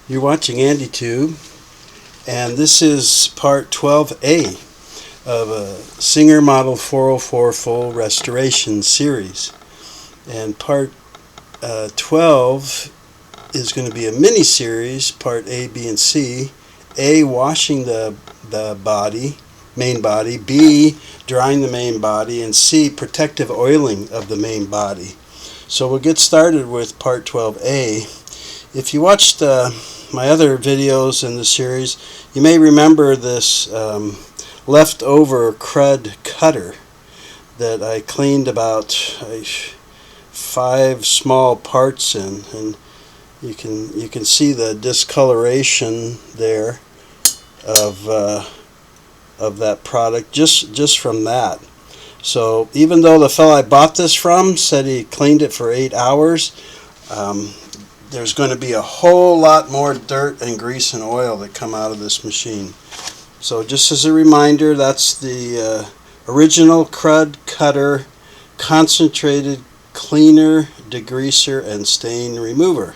You're watching AndyTube, and this is part 12A of a Singer Model 404 full restoration series. And part 12 is going to be a mini series, part A, B, and C. A, washing the body, main body. B, drying the main body. And C, protective oiling of the main body. So we'll get started with part 12A. If you watched my other videos in the series, you may remember this leftover crud cutter that I cleaned about 5 small parts in, and you can see the discoloration there of that product just from that. So even though the fellow I bought this from said he cleaned it for 8 hours, there's going to be a whole lot more dirt and grease and oil that come out of this machine. So just as a reminder, that's the original crud cutter concentrated cleaner, degreaser, and stain remover.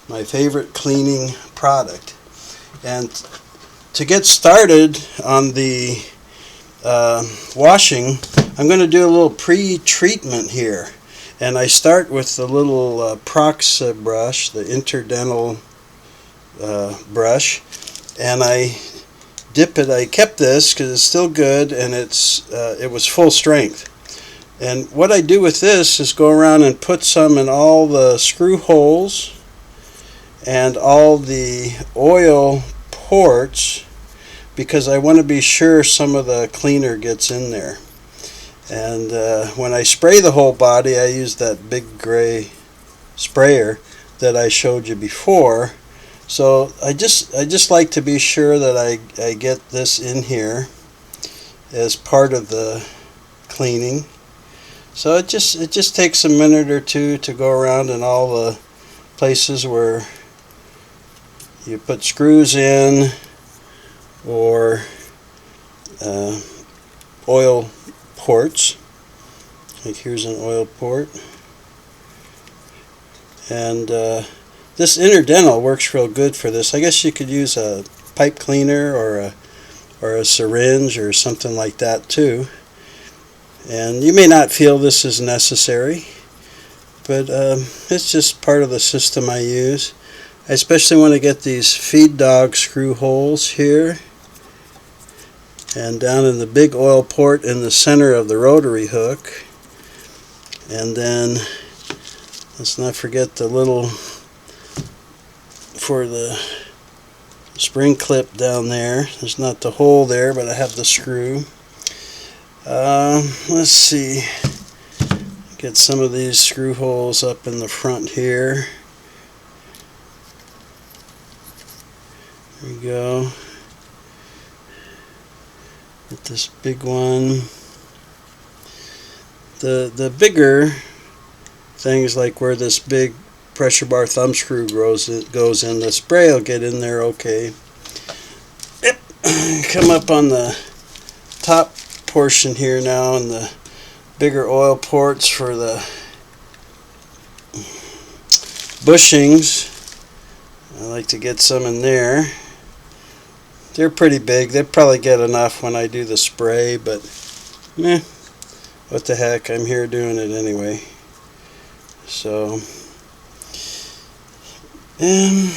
My favorite cleaning product. And to get started on the washing, I'm going to do a little pre-treatment here. And I start with the little Prox brush, the interdental brush, and I dip it. I kept this because it's still good, and it was full strength. And what I do with this is go around and put some in all the screw holes and all the oil ports, because I want to be sure some of the cleaner gets in there. And when I spray the whole body, I use that big gray sprayer that I showed you before. So I just like to be sure that I get this in here as part of the cleaning. So it just takes a minute or two to go around in all the places where you put screws in or oil ports. Like here's an oil port, and this interdental works real good for this. I guess you could use a pipe cleaner or a syringe or something like that too. And you may not feel this is necessary, but it's just part of the system I use. I especially want to get these feed dog screw holes here, and down in the big oil port in the center of the rotary hook. And then let's not forget the little for the spring clip down there. There's not the hole there, but I have the screw. Let's see, get some of these screw holes up in the front here. There we go. Get this big one. The bigger things, like where this big pressure bar thumb screw goes in, the spray will get in there okay. Yep. Come up on the top portion here now, and the bigger oil ports for the bushings. I like to get some in there. They're pretty big. They probably get enough when I do the spray, but meh, what the heck, I'm here doing it anyway. So, and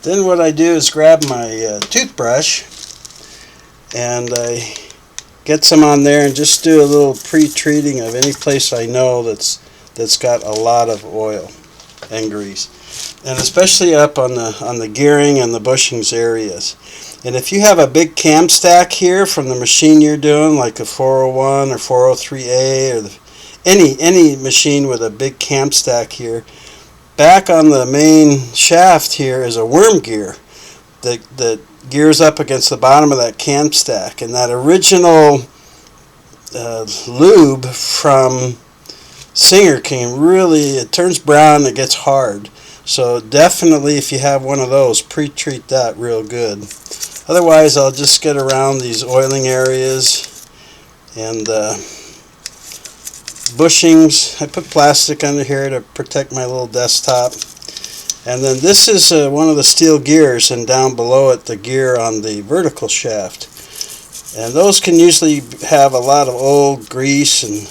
then what I do is grab my toothbrush, and I get some on there and just do a little pre-treating of any place I know that's got a lot of oil and grease. And especially up on the gearing and the bushings areas. And if you have a big cam stack here from the machine you're doing, like a 401 or 403A, or any machine with a big cam stack here, back on the main shaft here is a worm gear that gears up against the bottom of that cam stack. And that original lube from Singer can really, it turns brown, it gets hard. So definitely, if you have one of those, pre-treat that real good. Otherwise, I'll just get around these oiling areas and bushings. I put plastic under here to protect my little desktop. And then this is one of the steel gears, and down below it the gear on the vertical shaft. And those can usually have a lot of old grease and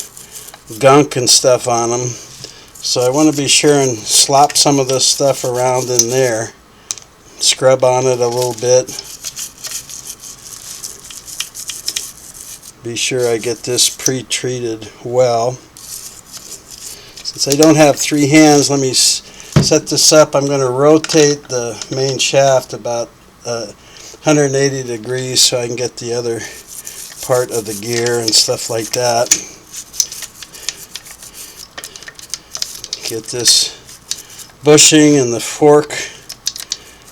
gunk and stuff on them. So I want to be sure and slop some of this stuff around in there. Scrub on it a little bit. Be sure I get this pre-treated well. Since I don't have three hands, let me set this up. I'm going to rotate the main shaft about 180 degrees so I can get the other part of the gear and stuff like that. Get this bushing and the fork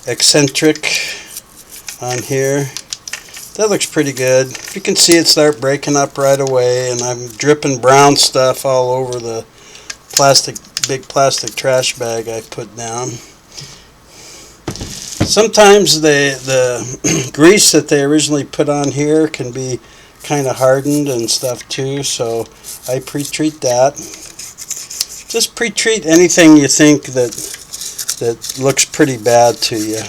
eccentric on here. That looks pretty good. You can see it start breaking up right away, and I'm dripping brown stuff all over the big plastic trash bag I put down. Sometimes the grease that they originally put on here can be kind of hardened and stuff too, so I pre-treat that. Just pre-treat anything you think that looks pretty bad to you.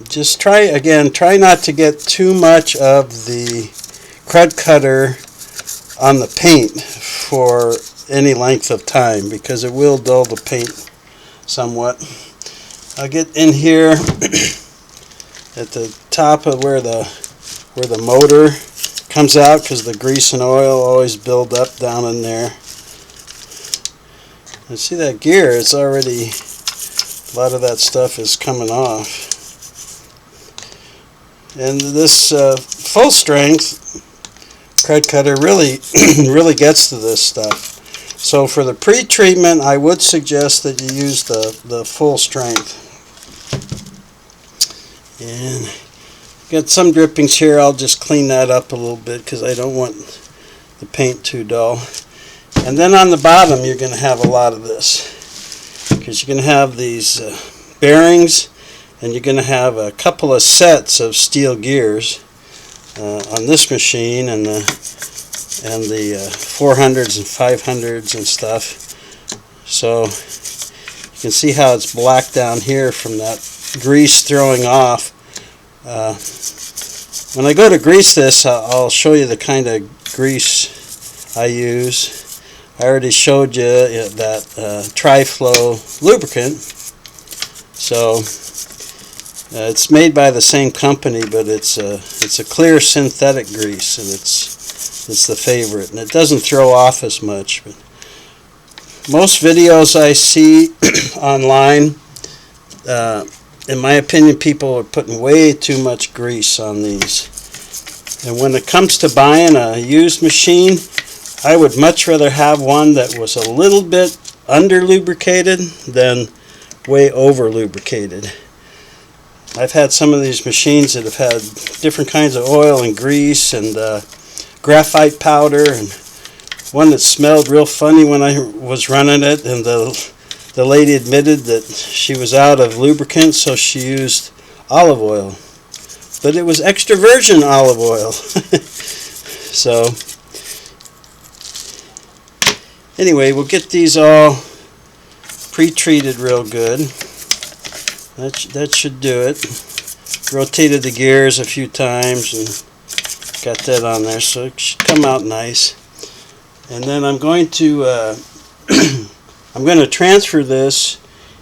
Just try not to get too much of the crud cutter on the paint for any length of time, because it will dull the paint somewhat. I'll get in here at the top of where the motor comes out, because the grease and oil always build up down in there. And see that gear, it's already, a lot of that stuff is coming off. And this full strength crud cutter really gets to this stuff. So for the pre-treatment, I would suggest that you use the full strength. And got some drippings here. I'll just clean that up a little bit because I don't want the paint too dull. And then on the bottom, you're going to have a lot of this, because you're going to have these bearings, and you're going to have a couple of sets of steel gears on this machine, and the 400s and 500s and stuff. So you can see how it's black down here from that grease throwing off. When I go to grease this, I'll show you the kind of grease I use. I already showed you that Tri-Flow lubricant. So it's made by the same company, but it's a clear synthetic grease, and it's the favorite, and it doesn't throw off as much. But most videos I see online, in my opinion, people are putting way too much grease on these. And when it comes to buying a used machine, I would much rather have one that was a little bit under lubricated than way over lubricated. I've had some of these machines that have had different kinds of oil and grease and graphite powder, and one that smelled real funny when I was running it, and the lady admitted that she was out of lubricant, so she used olive oil. But it was extra virgin olive oil. So anyway, we'll get these all pre-treated real good. That should do it. Rotated the gears a few times and got that on there, so it should come out nice. And then I'm going to transfer this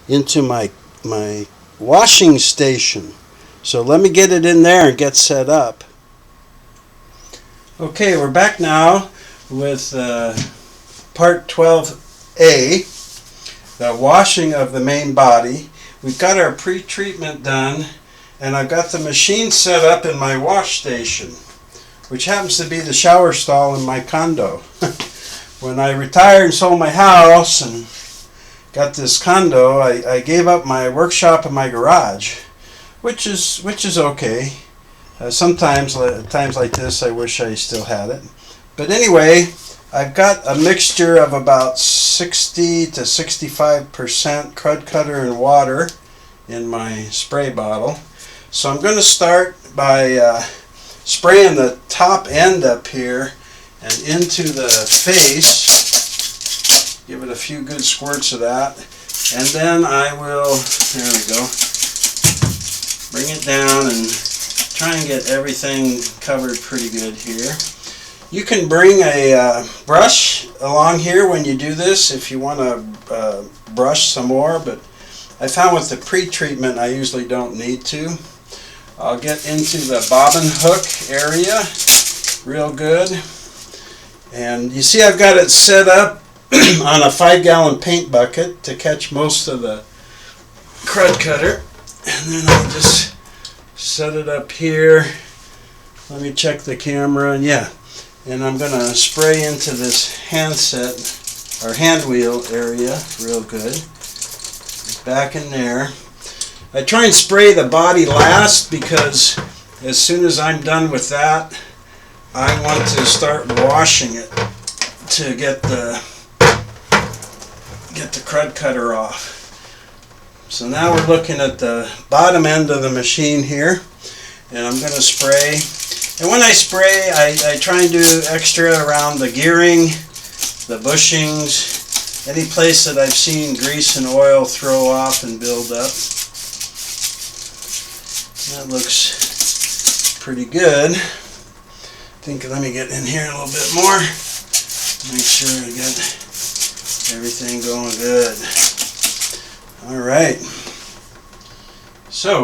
into my washing station. So let me get it in there and get set up. Okay, we're back now with part 12A, the washing of the main body. We've got our pre-treatment done, and I've got the machine set up in my wash station, which happens to be the shower stall in my condo. When I retired and sold my house and got this condo, I gave up my workshop and my garage, which is okay. Sometimes, at times like this, I wish I still had it. But anyway, I've got a mixture of about 60 to 65% crud cutter and water in my spray bottle. So I'm going to start by spraying the top end up here and into the face. Give it a few good squirts of that. And then I will, there we go, bring it down and try and get everything covered pretty good here. You can bring a brush along here when you do this if you want to brush some more, but I found with the pre-treatment I usually don't need to. I'll get into the bobbin hook area real good. And you see I've got it set up on a 5-gallon paint bucket to catch most of the crud cutter. And then I'll just set it up here. Let me check the camera, and yeah. And I'm going to spray into this handset or hand wheel area real good. Back in there. I try and spray the body last because as soon as I'm done with that, I want to start washing it to get the crud cutter off. So now we're looking at the bottom end of the machine here, and I'm going to spray. And when I spray, I try and do extra around the gearing, the bushings, any place that I've seen grease and oil throw off and build up. That looks pretty good. Let me get in here a little bit more. Make sure I get everything going good. All right. So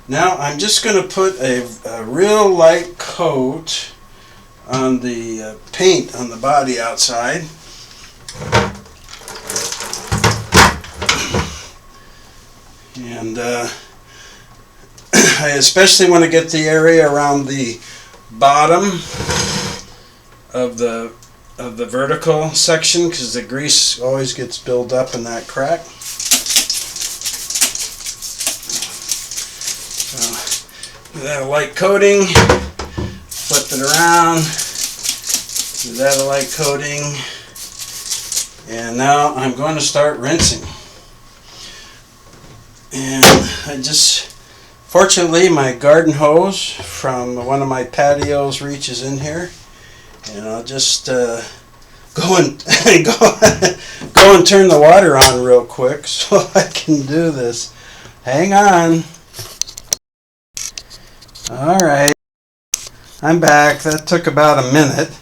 now I'm just going to put a real light coat on the paint on the body outside. And I especially want to get the area around the bottom of the vertical section because the grease always gets built up in that crack. So, give that a light coating, flip it around, give that a light coating, and now I'm going to start rinsing. And fortunately my garden hose from one of my patios reaches in here, and I'll just go and turn the water on real quick so I can do this. Hang on. Alright, I'm back. That took about a minute.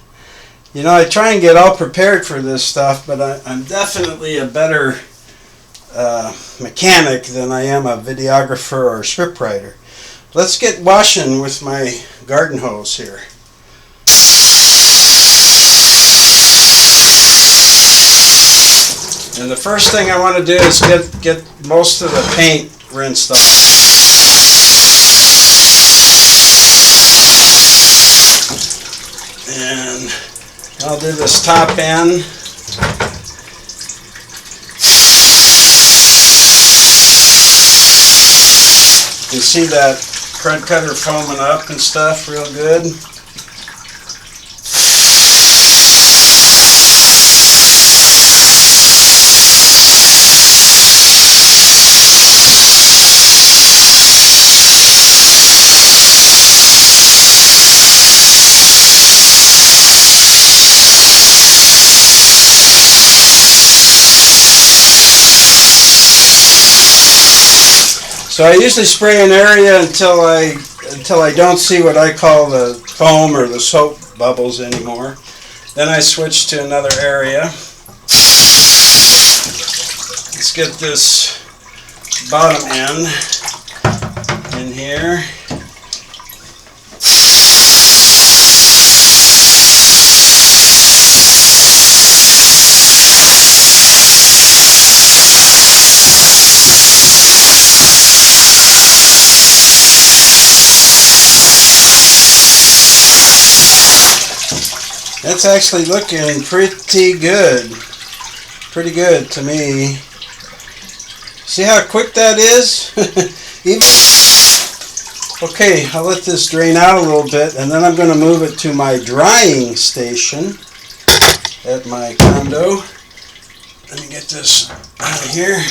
You know, I try and get all prepared for this stuff, but I'm definitely a better mechanic than I am a videographer or scriptwriter. Let's get washing with my garden hose here. And the first thing I want to do is get most of the paint rinsed off. And I'll do this top end. You see that crud cutter foaming up and stuff real good. So I usually spray an area until I don't see what I call the foam or the soap bubbles anymore. Then I switch to another area. Let's get this bottom end in here. That's actually looking pretty good. Pretty good to me. See how quick that is? Okay, I'll let this drain out a little bit, and then I'm going to move it to my drying station at my condo. Let me get this out of here.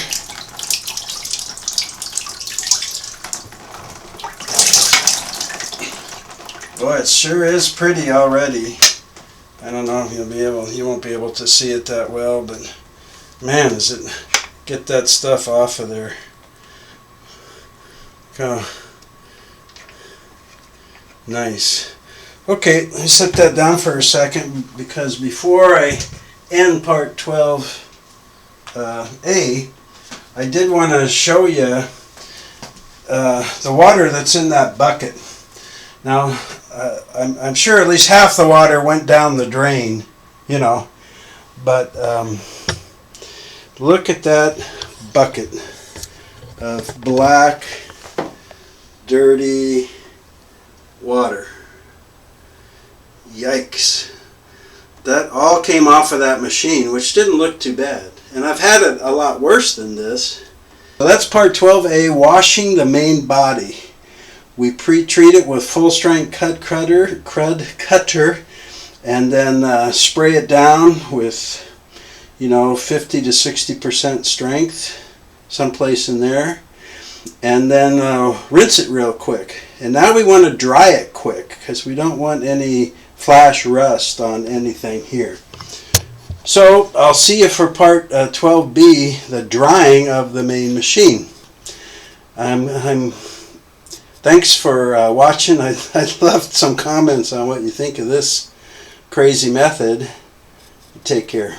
Boy, it sure is pretty already. I don't know if you won't be able to see it that well, but man, does it get that stuff off of there. Oh, nice. Okay, let me set that down for a second, because before I end part 12A, I did want to show you the water that's in that bucket. Now, I'm sure at least half the water went down the drain, you know, but look at that bucket of black, dirty water. Yikes. That all came off of that machine, which didn't look too bad. And I've had it a lot worse than this. So that's part 12A, washing the main body. We pre-treat it with full strength crud cutter, and then spray it down with, 50 to 60% strength, someplace in there, and then rinse it real quick. And now we want to dry it quick, because we don't want any flash rust on anything here. So I'll see you for part 12B, the drying of the main machine. Thanks for watching. I'd love some comments on what you think of this crazy method. Take care.